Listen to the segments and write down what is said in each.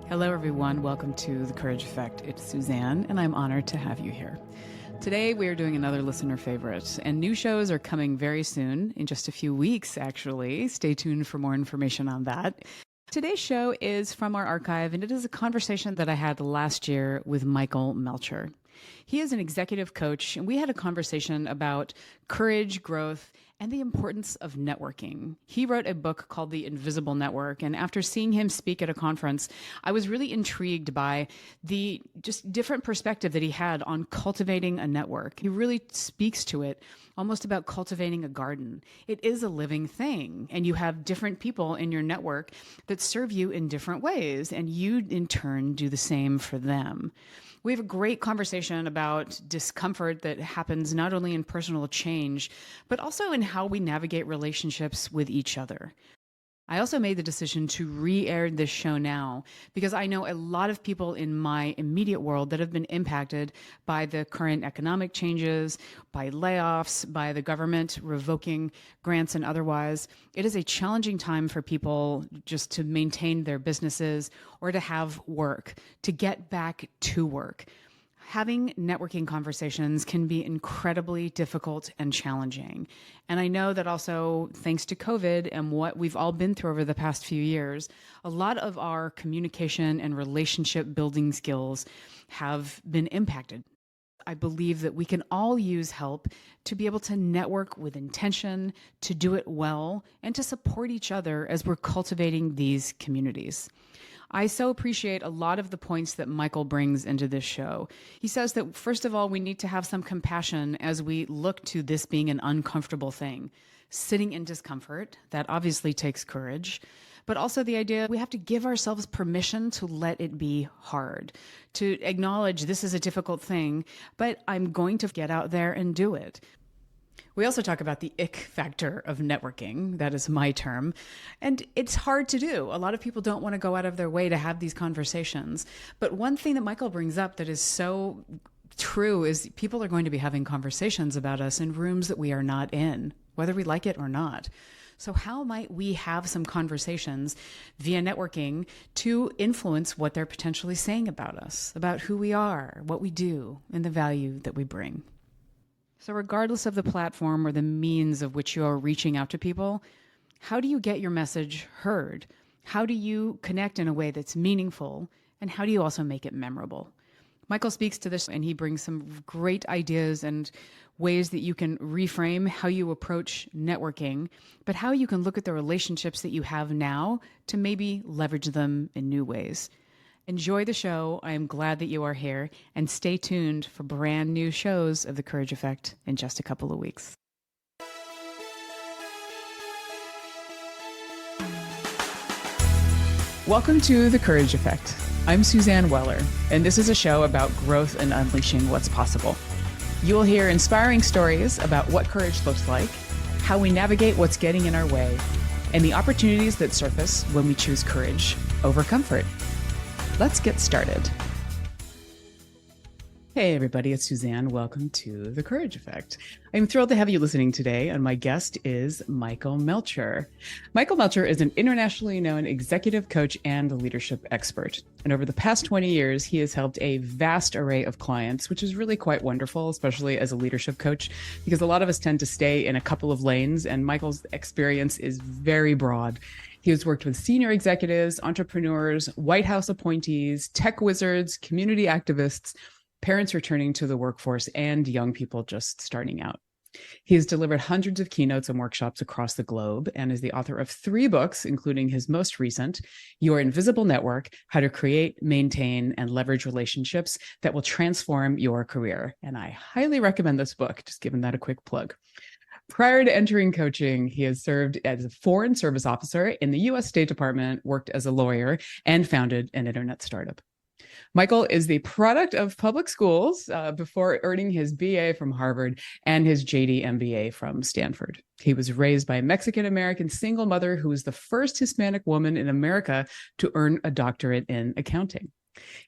Hello, everyone. Welcome to The Courage Effect. It's Suzanne, and I'm honored to have you here. Today, we are doing another listener favorite, and new shows are coming very soon, in just a few weeks, actually. Stay tuned for more information on that. Today's show is from our archive, and it is a conversation that I had last year with Michael Melcher. He is an executive coach, and we had a conversation about courage, growth, and the importance of networking. He wrote a book called The Invisible Network, and after seeing him speak at a conference, I was really intrigued by the just different perspective that he had on cultivating a network. He really speaks to it almost about cultivating a garden. It is a living thing, and you have different people in your network that serve you in different ways, and you in turn do the same for them. We have a great conversation about discomfort that happens not only in personal change, but also in how we navigate relationships with each other. I also made the decision to re-air this show now because I know a lot of people in my immediate world that have been impacted by the current economic changes, by layoffs, by the government revoking grants and otherwise. It is a challenging time for people just to maintain their businesses or to have work, to get back to work. Having networking conversations can be incredibly difficult and challenging. And I know that also, thanks to COVID and what we've all been through over the past few years, a lot of our communication and relationship building skills have been impacted. I believe that we can all use help to be able to network with intention, to do it well, and to support each other as we're cultivating these communities. I so appreciate a lot of the points that Michael brings into this show. He says that, first of all, we need to have some compassion as we look to this being an uncomfortable thing. Sitting in discomfort, that obviously takes courage, but also the idea we have to give ourselves permission to let it be hard, to acknowledge this is a difficult thing, but I'm going to get out there and do it. We also talk about the ick factor of networking. That is my term. And it's hard to do. A lot of people don't want to go out of their way to have these conversations. But one thing that Michael brings up that is so true is people are going to be having conversations about us in rooms that we are not in, whether we like it or not. So how might we have some conversations via networking to influence what they're potentially saying about us, about who we are, what we do, and the value that we bring? So regardless of the platform or the means of which you are reaching out to people, how do you get your message heard? How do you connect in a way that's meaningful? And how do you also make it memorable? Michael speaks to this, and he brings some great ideas and ways that you can reframe how you approach networking, but how you can look at the relationships that you have now to maybe leverage them in new ways. Enjoy the show. I am glad that you are here, and stay tuned for brand new shows of The Courage Effect in just a couple of weeks. Welcome to The Courage Effect. I'm Suzanne Weller, and this is a show about growth and unleashing what's possible. You will hear inspiring stories about what courage looks like, how we navigate what's getting in our way, and the opportunities that surface when we choose courage over comfort. Let's get started. Hey everybody, it's Suzanne. Welcome to The Courage Effect. I'm thrilled to have you listening today, and my guest is Michael Melcher. Michael Melcher is an internationally known executive coach and leadership expert. And over the past 20 years, he has helped a vast array of clients, which is really quite wonderful, especially as a leadership coach, because a lot of us tend to stay in a couple of lanes, and Michael's experience is very broad. He has worked with senior executives, entrepreneurs, White House appointees, tech wizards, community activists, parents returning to the workforce, and young people just starting out. He has delivered hundreds of keynotes and workshops across the globe and is the author of 3 books, including his most recent, Your Invisible Network: How to Create, Maintain, and Leverage Relationships That Will Transform Your Career. And I highly recommend this book, just giving that a quick plug. Prior to entering coaching, he has served as a foreign service officer in the U.S. State Department, worked as a lawyer, and founded an internet startup. Michael is the product of public schools before earning his BA from Harvard and his JD MBA from Stanford. He was raised by a Mexican-American single mother who was the first Hispanic woman in America to earn a doctorate in accounting.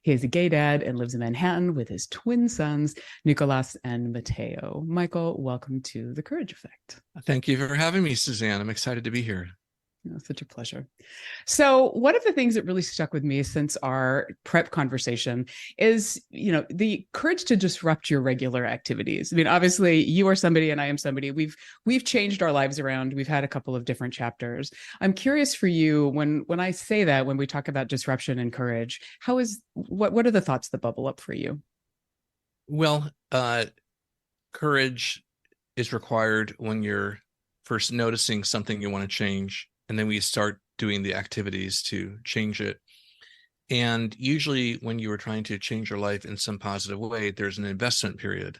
He is a gay dad and lives in Manhattan with his twin sons, Nicolas and Mateo. Michael, welcome to The Courage Effect. Thank you for having me, Suzanne. I'm excited to be here. Oh, such a pleasure. So, one of the things that really stuck with me since our prep conversation is, the courage to disrupt your regular activities. I mean, obviously, you are somebody and I am somebody. We've changed our lives around. We've had a couple of different chapters. I'm curious for you when I say that, when we talk about disruption and courage, what are the thoughts that bubble up for you? Well, courage is required when you're first noticing something you want to change, and then we start doing the activities to change it. And usually, when you are trying to change your life in some positive way, there's an investment period,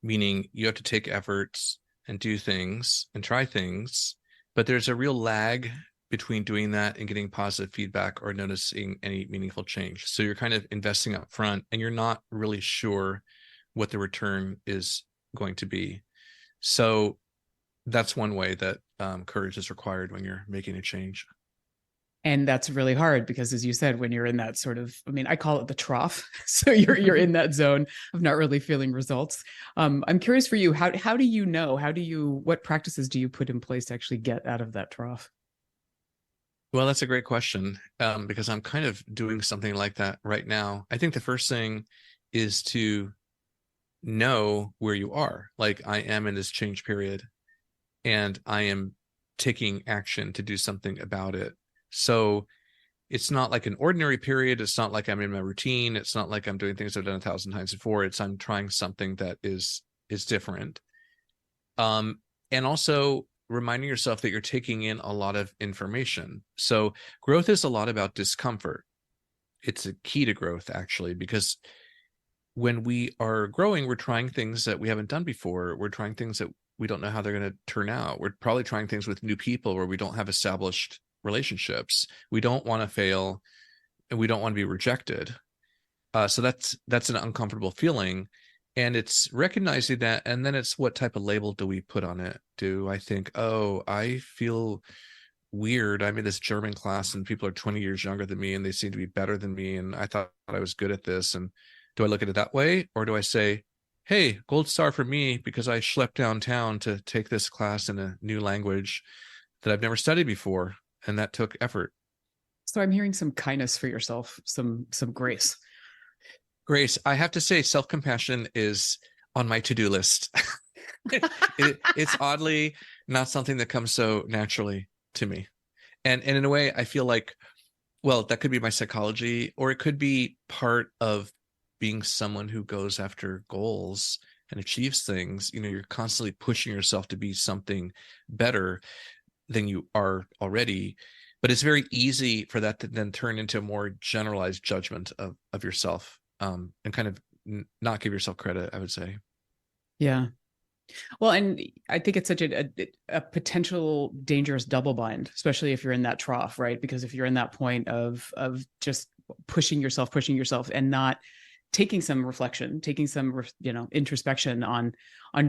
meaning you have to take efforts and do things and try things. But there's a real lag between doing that and getting positive feedback or noticing any meaningful change. So you're kind of investing up front and you're not really sure what the return is going to be. So that's one way that courage is required when you're making a change. And that's really hard because, as you said, when you're in that sort of, I mean, I call it the trough. So you're in that zone of not really feeling results. I'm curious for you, how do you know? What practices do you put in place to actually get out of that trough? Well, that's a great question, because I'm kind of doing something like that right now. I think the first thing is to know where you are. Like, I am in this change period and I am taking action to do something about it. So it's not like an ordinary period. It's not like I'm in my routine. It's not like I'm doing things I've done 1,000 times before. It's I'm trying something that is different. And also reminding yourself that you're taking in a lot of information. So growth is a lot about discomfort. It's a key to growth, actually, because when we are growing, we're trying things that we haven't done before. We're trying things that we don't know how they're going to turn out. We're probably trying things with new people where we don't have established relationships. We don't want to fail and we don't want to be rejected. So that's an uncomfortable feeling. And it's recognizing that. And then it's, what type of label do we put on it? Do I think, oh, I feel weird. I'm in this German class and people are 20 years younger than me and they seem to be better than me. And I thought I was good at this. And do I look at it that way? Or do I say, hey, gold star for me because I schlepped downtown to take this class in a new language that I've never studied before. And that took effort. So I'm hearing some kindness for yourself, some grace. Grace, I have to say, self-compassion is on my to-do list. It's oddly not something that comes so naturally to me. And in a way, I feel like, well, that could be my psychology, or it could be part of being someone who goes after goals and achieves things. You're constantly pushing yourself to be something better than you are already. But it's very easy for that to then turn into a more generalized judgment of yourself, and kind of not give yourself credit, I would say. Yeah. Well, and I think it's such a potential dangerous double bind, especially if you're in that trough, right? Because if you're in that point of just pushing yourself and not taking some reflection, taking some introspection on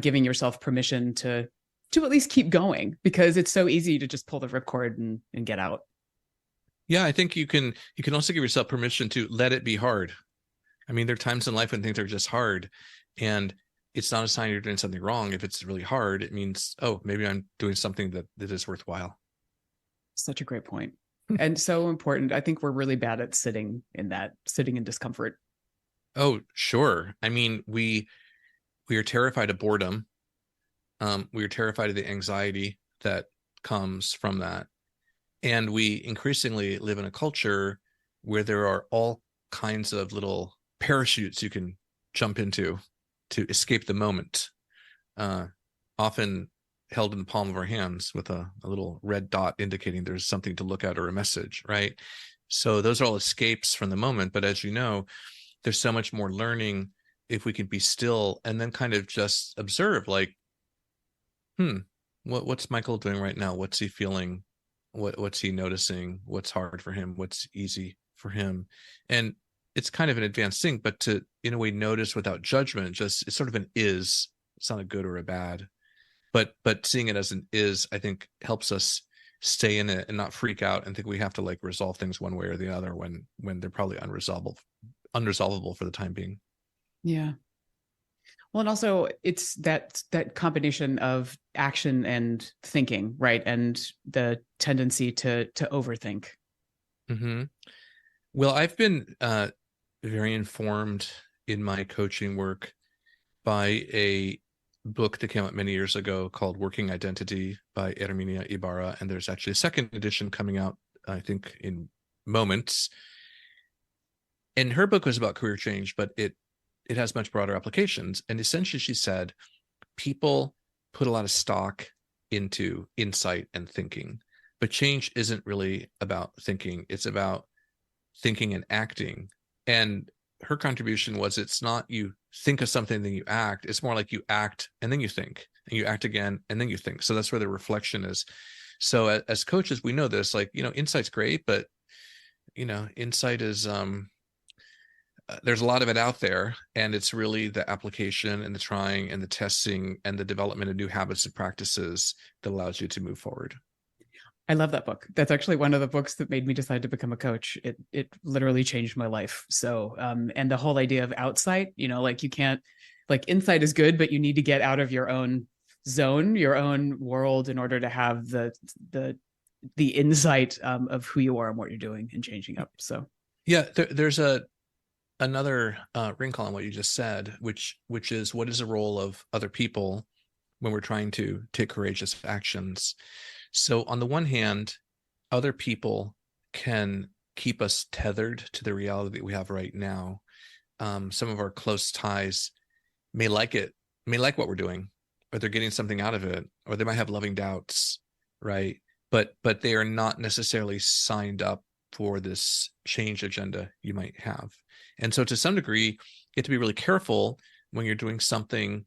giving yourself permission to at least keep going, because it's so easy to just pull the ripcord and get out. Yeah, I think you can also give yourself permission to let it be hard. I mean, there are times in life when things are just hard, and it's not a sign you're doing something wrong. If it's really hard, it means, oh, maybe I'm doing something that is worthwhile. Such a great point. And so important. I think we're really bad at sitting in discomfort. Oh, sure. I mean, we are terrified of boredom. We are terrified of the anxiety that comes from that. And we increasingly live in a culture where there are all kinds of little parachutes you can jump into to escape the moment, uh, often held in the palm of our hands with a little red dot indicating there's something to look at or a message, right? So those are all escapes from the moment. But as you know, there's so much more learning if we can be still and then kind of just observe, like, what's Michael doing right now? What's he feeling? What's he noticing? What's hard for him? What's easy for him? And it's kind of an advanced thing, but to, in a way, notice without judgment, just it's sort of an is. It's not a good or a bad, but seeing it as an is, I think, helps us stay in it and not freak out and think we have to like resolve things one way or the other when they're probably unresolvable for the time being. Yeah. Well, and also it's that combination of action and thinking, right? And the tendency to overthink. Hmm. Well, I've been very informed in my coaching work by a book that came out many years ago called Working Identity by Herminia Ibarra. And there's actually a second edition coming out, I think, in moments. And her book was about career change, but it has much broader applications. And essentially, she said people put a lot of stock into insight and thinking, but change isn't really about thinking. It's about thinking and acting. And her contribution was it's not you think of something, then you act. It's more like you act and then you think, and you act again and then you think. So that's where the reflection is. So as coaches, we know this, like, insight's great, but insight is there's a lot of it out there, and it's really the application and the trying and the testing and the development of new habits and practices that allows you to move forward. I love that book. That's actually one of the books that made me decide to become a coach. It literally changed my life. So, and the whole idea of outside, like you can't, like insight is good, but you need to get out of your own zone, your own world, in order to have the insight of who you are and what you're doing and changing up. So, Yeah, there's another wrinkle on what you just said, which is, what is the role of other people when we're trying to take courageous actions? So on the one hand, other people can keep us tethered to the reality that we have right now. Some of our close ties may like what we're doing, or they're getting something out of it, or they might have loving doubts, right? But they are not necessarily signed up for this change agenda you might have. And so to some degree, you have to be really careful when you're doing something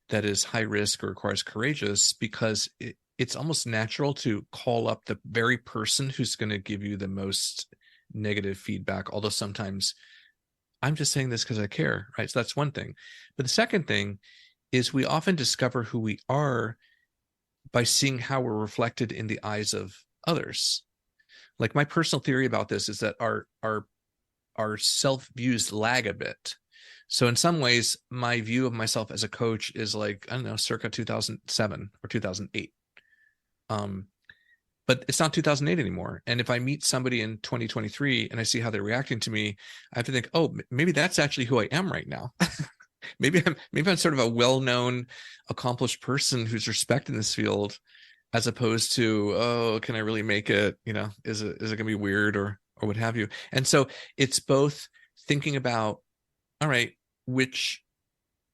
that is high risk or requires courageous, because it's almost natural to call up the very person who's going to give you the most negative feedback. Although sometimes I'm just saying this because I care, right? So that's one thing. But the second thing is, we often discover who we are by seeing how we're reflected in the eyes of others. Like, my personal theory about this is that our self views lag a bit. So in some ways, my view of myself as a coach is like, I don't know, circa 2007 or 2008. But it's not 2008 anymore. And if I meet somebody in 2023 and I see how they're reacting to me, I have to think, oh, maybe that's actually who I am right now. maybe I'm sort of a well-known, accomplished person who's respected in this field, as opposed to, oh, can I really make it? Is it going to be weird or what have you? And so it's both thinking about, all right, which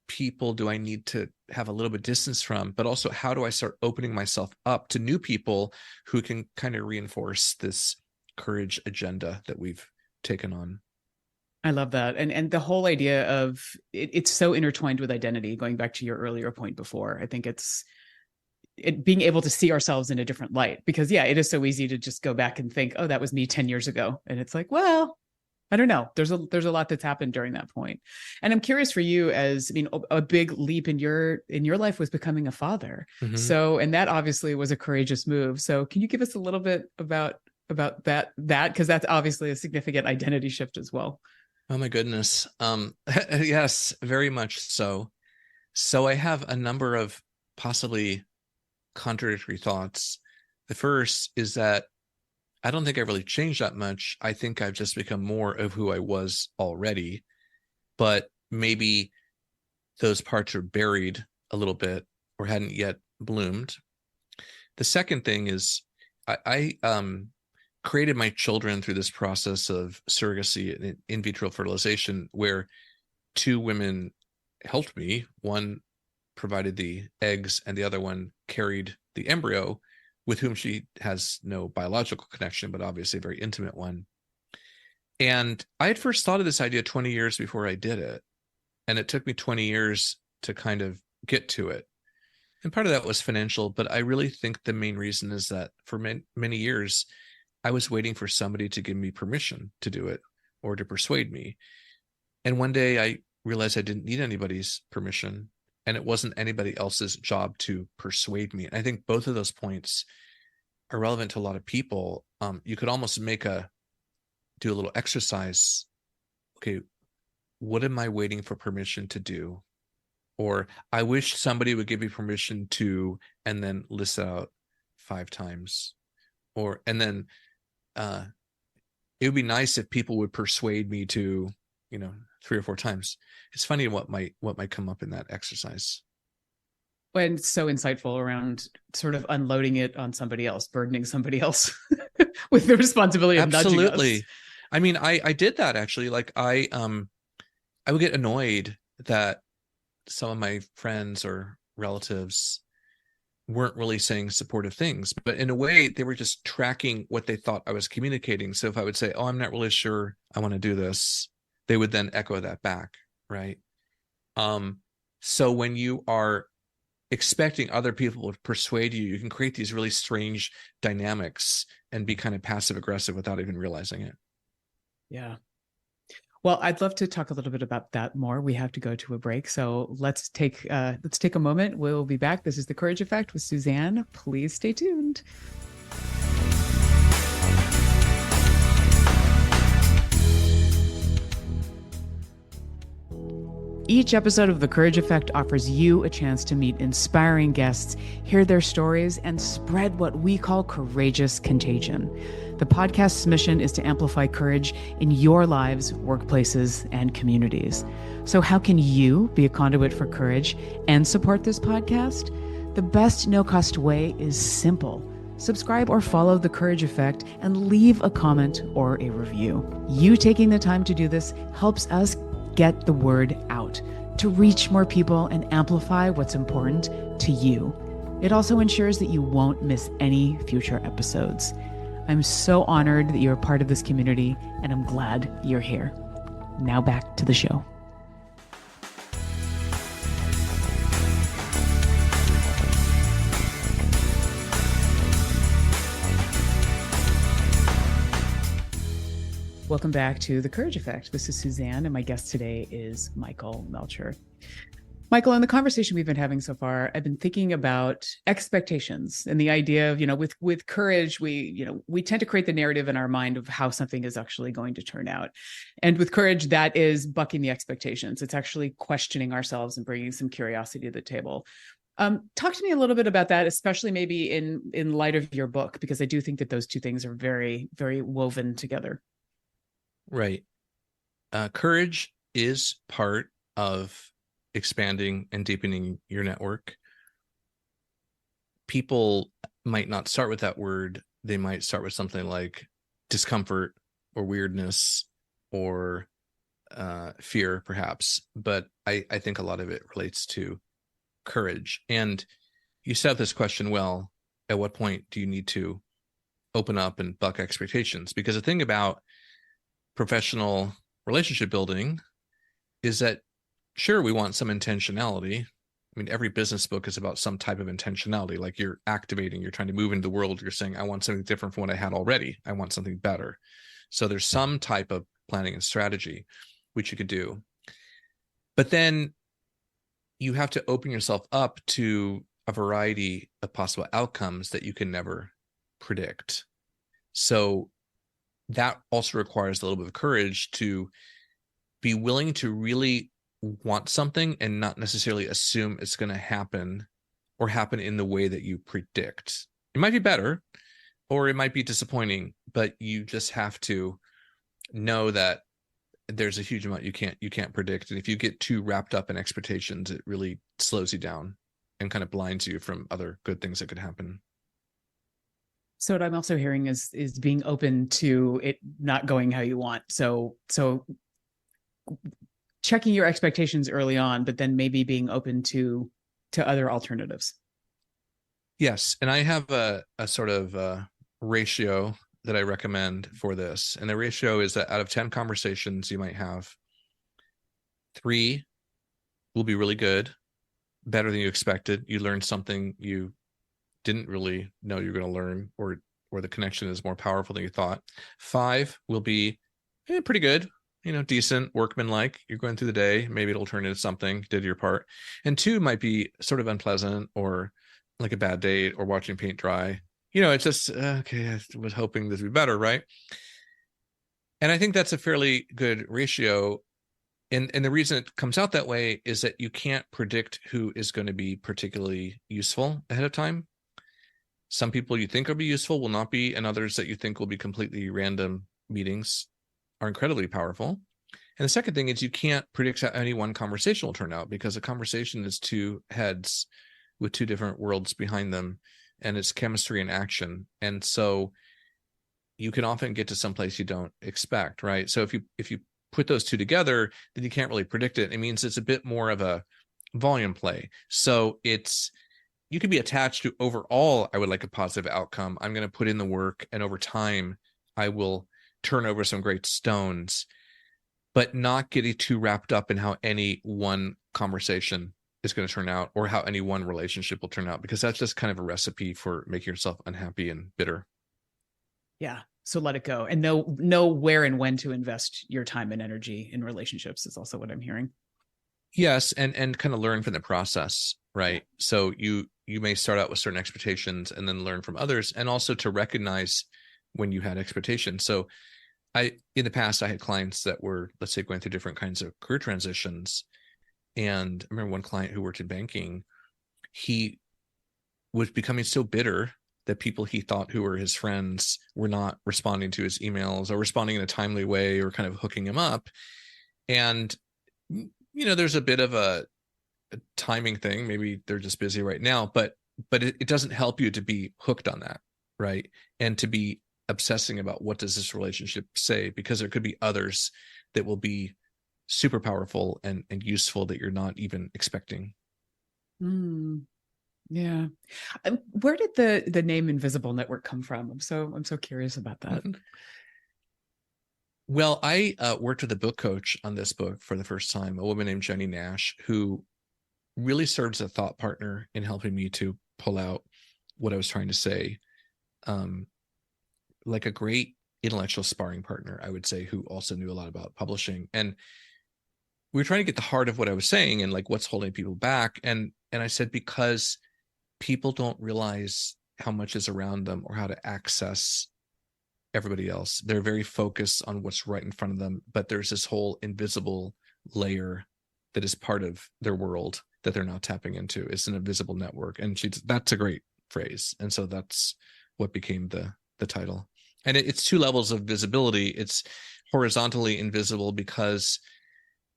people do I need to have a little bit distance from, but also how do I start opening myself up to new people who can kind of reinforce this courage agenda that we've taken on. I love that. And the whole idea of it's so intertwined with identity, going back to your earlier point before. I think it's being able to see ourselves in a different light, because yeah, it is so easy to just go back and think, oh, that was me 10 years ago. And it's like, well, I don't know. There's a lot that's happened during that point. And I'm curious for you, as I mean, a big leap in your life was becoming a father. Mm-hmm. So, and that obviously was a courageous move. So can you give us a little bit about that, because that's obviously a significant identity shift as well. Oh my goodness. Yes, very much so. So I have a number of possibly contradictory thoughts. The first is that I don't think I really changed that much. I think I've just become more of who I was already, but maybe those parts are buried a little bit or hadn't yet bloomed. The second thing is, I created my children through this process of surrogacy and in vitro fertilization, where two women helped me. One provided the eggs and the other one carried the embryo, with whom she has no biological connection, but obviously a very intimate one. And I had first thought of this idea 20 years before I did it. And it took me 20 years to kind of get to it. And part of that was financial, but I really think the main reason is that for many years, I was waiting for somebody to give me permission to do it or to persuade me. And one day I realized I didn't need anybody's permission, and it wasn't anybody else's job to persuade me. And I think both of those points are relevant to a lot of people. You could almost do a little exercise. Okay, what am I waiting for permission to do? or I wish somebody would give me permission to, and then list it out 5 times. And then it would be nice if people would persuade me to, 3 or 4 times. It's funny what might come up in that exercise. And so insightful around sort of unloading it on somebody else, burdening somebody else with the responsibility of nudging us. Absolutely. I mean, I did that actually. Like I would get annoyed that some of my friends or relatives weren't really saying supportive things, but in a way they were just tracking what they thought I was communicating. So if I would say, oh, I'm not really sure I want to do this, they would then echo that back. Right. So when you are expecting other people to persuade you, you can create these really strange dynamics and be kind of passive aggressive without even realizing it. Yeah. Well, I'd love to talk a little bit about that more. We have to go to a break, so let's take a moment. We'll be back. This is The Courage Effect with Suzanne. Please stay tuned. Each episode of The Courage Effect offers you a chance to meet inspiring guests, hear their stories, and spread what we call courageous contagion. The podcast's mission is to amplify courage in your lives, workplaces, and communities. So how can you be a conduit for courage and support this podcast? The best no-cost way is simple. Subscribe or follow The Courage Effect and leave a comment or a review. You taking the time to do this helps us get the word out, to reach more people and amplify what's important to you. It also ensures that you won't miss any future episodes. I'm so honored that you're a part of this community, and I'm glad you're here. Now back to the show. Welcome back to The Courage Effect. This is Suzanne, and my guest today is Michael Melcher. Michael, in the conversation we've been having so far, I've been thinking about expectations and the idea of, with courage, we tend to create the narrative in our mind of how something is actually going to turn out. And with courage, that is bucking the expectations. It's actually questioning ourselves and bringing some curiosity to the table. Talk to me a little bit about that, especially maybe in light of your book, because I do think that those two things are very, very woven together. Right. Courage is part of expanding and deepening your network. People might not start with that word. They might start with something like discomfort or weirdness or fear, perhaps. But I think a lot of it relates to courage. And you set up this question well, at what point do you need to open up and buck expectations? Because the thing about professional relationship building is that, sure, we want some intentionality. I mean, every business book is about some type of intentionality. Like you're activating, you're trying to move into the world. You're saying, I want something different from what I had already. I want something better. So there's some type of planning and strategy, which you could do. But then you have to open yourself up to a variety of possible outcomes that you can never predict. So that also requires a little bit of courage to be willing to really want something and not necessarily assume it's going to happen or happen in the way that you predict. It might be better or it might be disappointing, but you just have to know that there's a huge amount you can't predict. And if you get too wrapped up in expectations, it really slows you down and kind of blinds you from other good things that could happen. So what I'm also hearing is being open to it not going how you want. So checking your expectations early on, but then maybe being open to other alternatives. Yes. And I have a sort of ratio that I recommend for this. And the ratio is that out of 10 conversations you might have, 3 will be really good, better than you expected. You learned something you didn't really know you're going to learn, or the connection is more powerful than you thought. 5 will be pretty good, decent, workmanlike. You're going through the day, maybe it'll turn into something, did your part. And 2 might be sort of unpleasant, or like a bad date, or watching paint dry. It's just, okay, I was hoping this would be better, right? And I think that's a fairly good ratio. And the reason it comes out that way is that you can't predict who is going to be particularly useful ahead of time. Some people you think will be useful will not be, and others that you think will be completely random meetings are incredibly powerful. And the second thing is you can't predict how any one conversation will turn out, because a conversation is two heads with two different worlds behind them, and it's chemistry and action. And so you can often get to someplace you don't expect, right? So if you put those two together, then you can't really predict it. It means it's a bit more of a volume play. So it's, you can be attached to, overall, I would like a positive outcome. I'm going to put in the work, and over time, I will turn over some great stones, but not getting too wrapped up in how any one conversation is going to turn out, or how any one relationship will turn out, because that's just kind of a recipe for making yourself unhappy and bitter. Yeah. So let it go, and know where and when to invest your time and energy in relationships is also what I'm hearing. Yes, and kind of learn from the process, right? So you may start out with certain expectations and then learn from others, and also to recognize when you had expectations. So in the past, I had clients that were, let's say, going through different kinds of career transitions. And I remember one client who worked in banking, he was becoming so bitter that people he thought who were his friends were not responding to his emails, or responding in a timely way, or kind of hooking him up. And, there's a bit of a timing thing. Maybe they're just busy right now, but it doesn't help you to be hooked on that, right? And to be obsessing about what does this relationship say, because there could be others that will be super powerful and useful that you're not even expecting. Mm, yeah. Where did the name Invisible Network come from? I'm so curious about that. Well, I worked with a book coach on this book for the first time, a woman named Jenny Nash, who really serves as a thought partner in helping me to pull out what I was trying to say. Like a great intellectual sparring partner, I would say, who also knew a lot about publishing. And we were trying to get the heart of what I was saying, and like what's holding people back. And I said, because people don't realize how much is around them or how to access everybody else. They're very focused on what's right in front of them, but there's this whole invisible layer that is part of their world that they're not tapping into. It's an invisible network. And that's a great phrase. And so that's what became the title. And it's two levels of visibility. It's horizontally invisible because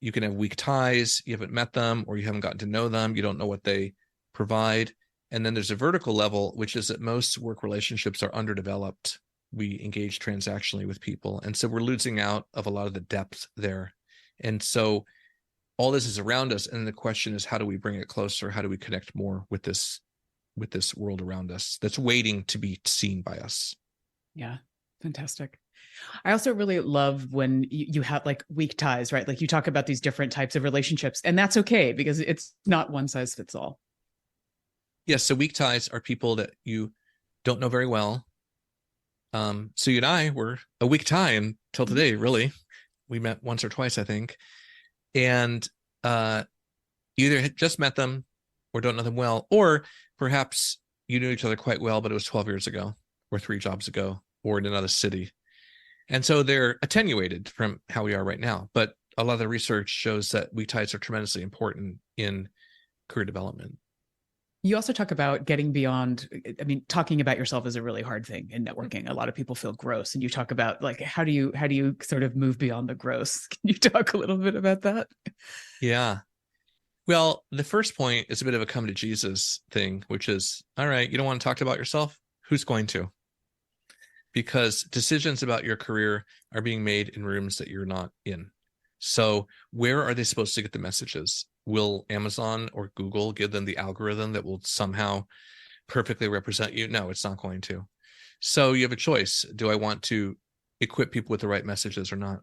you can have weak ties, you haven't met them, or you haven't gotten to know them, you don't know what they provide. And then there's a vertical level, which is that most work relationships are underdeveloped. We engage transactionally with people, and so we're losing out of a lot of the depth there. And so all this is around us, and the question is, how do we bring it closer? How do we connect more with this world around us that's waiting to be seen by us? Yeah. Fantastic. I also really love when you have like weak ties, right? Like you talk about these different types of relationships, and that's okay because it's not one size fits all. Yes. So weak ties are people that you don't know very well. So you and I were a weak tie until today, really. We met once or twice, I think. And you either had just met them or don't know them well, or perhaps you knew each other quite well, but it was 12 years ago or 3 jobs ago or in another city. And so they're attenuated from how we are right now. But a lot of the research shows that weak ties are tremendously important in career development. You also talk about getting beyond, I mean, talking about yourself is a really hard thing in networking. A lot of people feel gross, and you talk about like, how do you sort of move beyond the gross? Can you talk a little bit about that? Yeah. Well, the first point is a bit of a come to Jesus thing, which is, all right, you don't want to talk about yourself? Who's going to? Because decisions about your career are being made in rooms that you're not in. So where are they supposed to get the messages? Will Amazon or Google give them the algorithm that will somehow perfectly represent you? No, it's not going to. So you have a choice. Do I want to equip people with the right messages or not?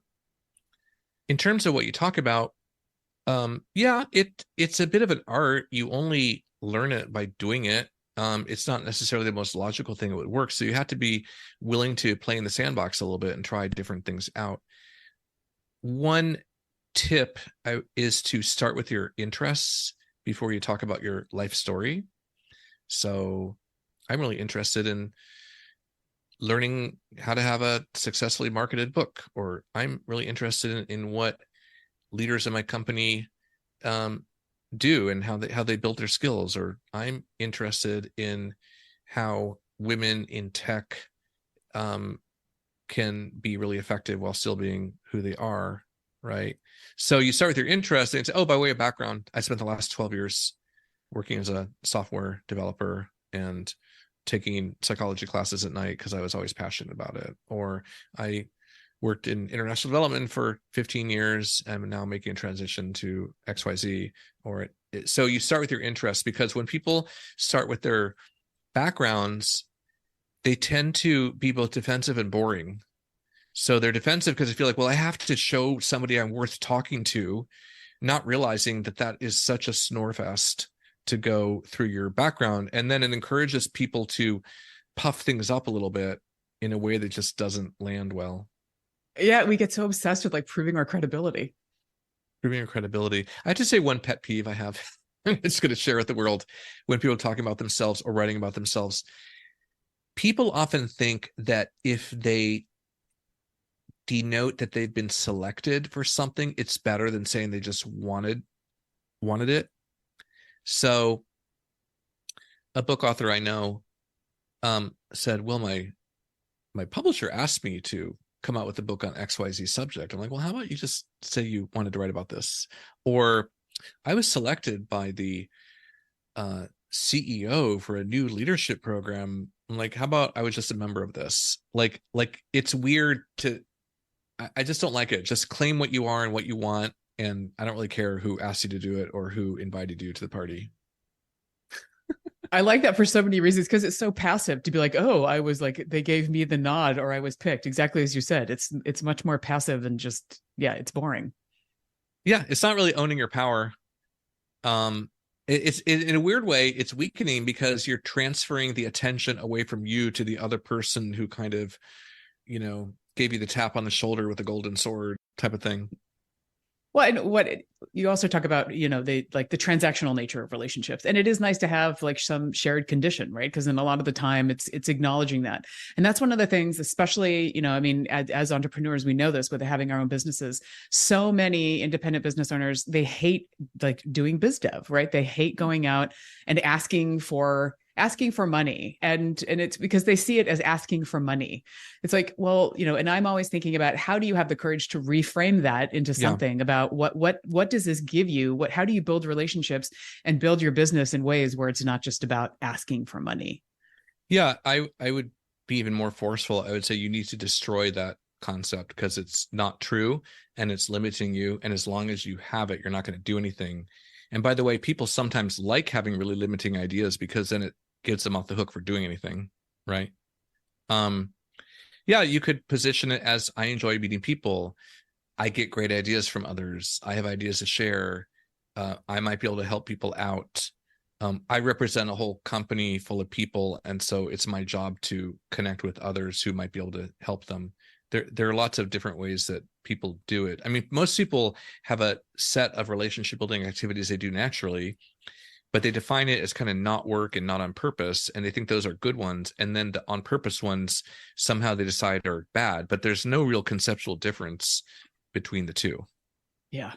In terms of what you talk about, yeah, it's a bit of an art. You only learn it by doing it. It's not necessarily the most logical thing that would work. So you have to be willing to play in the sandbox a little bit and try different things out. One tip is to start with your interests before you talk about your life story. So I'm really interested in learning how to have a successfully marketed book, or I'm really interested in what leaders in my company do, and how they build their skills. Or I'm interested in how women in tech can be really effective while still being who they are, right? So you start with your interest and say, oh, by way of background, I spent the last 12 years working as a software developer and taking psychology classes at night because I was always passionate about it. Or I worked in international development for 15 years and I'm now making a transition to XYZ. So you start with your interests, because when people start with their backgrounds, they tend to be both defensive and boring. So they're defensive because they feel like, well, I have to show somebody I'm worth talking to, not realizing that that is such a snore fest to go through your background. And then it encourages people to puff things up a little bit in a way that just doesn't land well. Yeah, we get so obsessed with like proving our credibility. Proving your credibility. I have to say one pet peeve I have. I'm just going to share with the world. When people are talking about themselves or writing about themselves, people often think that if they denote that they've been selected for something, it's better than saying they just wanted it. So a book author I know said, well, my publisher asked me to come out with a book on XYZ subject. I'm like, well, how about you just say you wanted to write about this? Or I was selected by the CEO for a new leadership program. I'm like, how about I was just a member of this? Like it's weird to, I just don't like it. Just claim what you are and what you want. And I don't really care who asked you to do it or who invited you to the party. I like that for so many reasons, because it's so passive to be like, oh, I was like, they gave me the nod or I was picked. Exactly as you said. It's much more passive than just, yeah, it's boring. Yeah, it's not really owning your power. It's in a weird way, it's weakening because you're transferring the attention away from you to the other person who kind of, gave you the tap on the shoulder with a golden sword type of thing. Well, and what you also talk about, the transactional nature of relationships, and it is nice to have like some shared condition, right? Because then a lot of the time, it's acknowledging that, and that's one of the things, especially, I mean, as entrepreneurs, we know this with having our own businesses. So many independent business owners, they hate like doing biz dev, right? They hate going out and asking for money, and it's because they see it as asking for money. It's like, well, and I'm always thinking about, how do you have the courage to reframe that into something about what does this give you? How do you build relationships and build your business in ways where it's not just about asking for money? Yeah, I would be even more forceful. I would say you need to destroy that concept because it's not true and it's limiting you. And as long as you have it, you're not going to do anything. And by the way, people sometimes like having really limiting ideas because then it gets them off the hook for doing anything, right? Yeah, you could position it as, I enjoy meeting people. I get great ideas from others. I have ideas to share. I might be able to help people out. I represent a whole company full of people, and so it's my job to connect with others who might be able to help them. There are lots of different ways that people do it. I mean, most people have a set of relationship building activities they do naturally, but they define it as kind of not work and not on purpose, and they think those are good ones, and then the on purpose ones somehow they decide are bad, but there's no real conceptual difference between the two. Yeah.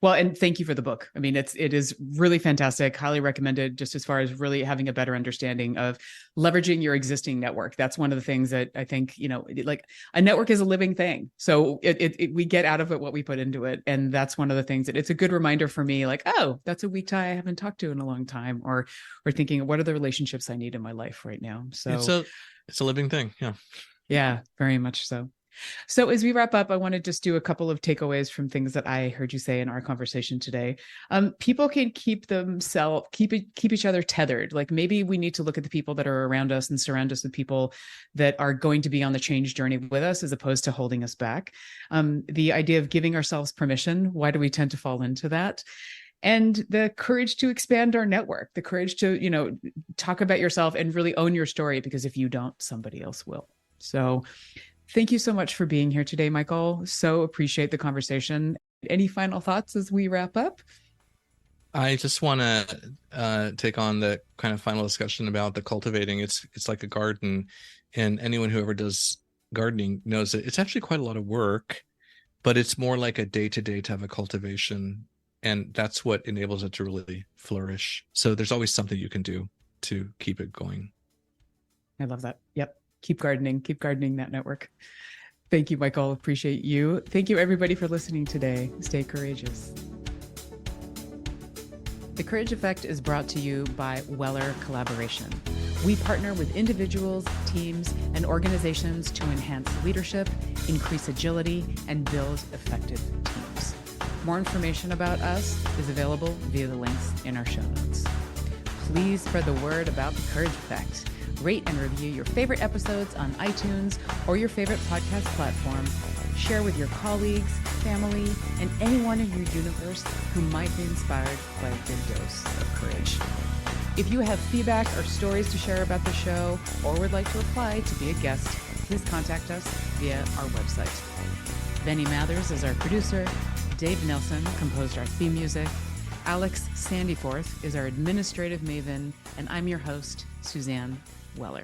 Well, and thank you for the book. I mean, it is really fantastic. Highly recommended, just as far as really having a better understanding of leveraging your existing network. That's one of the things that I think, like a network is a living thing. So we get out of it what we put into it. And that's one of the things that it's a good reminder for me, like, oh, that's a weak tie I haven't talked to in a long time, or thinking, what are the relationships I need in my life right now? So it's a living thing. Yeah. Yeah, very much so. So as we wrap up, I want to just do a couple of takeaways from things that I heard you say in our conversation today. People can keep each other tethered. Like maybe we need to look at the people that are around us and surround us with people that are going to be on the change journey with us, as opposed to holding us back. The idea of giving ourselves permission. Why do we tend to fall into that? And the courage to expand our network, the courage to, talk about yourself and really own your story, because if you don't, somebody else will. So thank you so much for being here today, Michael. So appreciate the conversation. Any final thoughts as we wrap up? I just want to take on the kind of final discussion about the cultivating. It's like a garden, and anyone who ever does gardening knows that it's actually quite a lot of work. but it's more like a day-to-day type of cultivation, and that's what enables it to really flourish. So there's always something you can do to keep it going. I love that. Yep. Keep gardening that network. Thank you, Michael. Appreciate you. Thank you, everybody, for listening today. Stay courageous. The Courage Effect is brought to you by Weller Collaboration. We partner with individuals, teams, and organizations to enhance leadership, increase agility, and build effective teams. More information about us is available via the links in our show notes. Please spread the word about the Courage Effect. Rate and review your favorite episodes on iTunes or your favorite podcast platform. Share with your colleagues, family, and anyone in your universe who might be inspired by a good dose of courage. If you have feedback or stories to share about the show or would like to apply to be a guest, please contact us via our website. Benny Mathers is our producer. Dave Nelson composed our theme music. Alex Sandyforth is our administrative maven, and I'm your host, Suzanne Weller.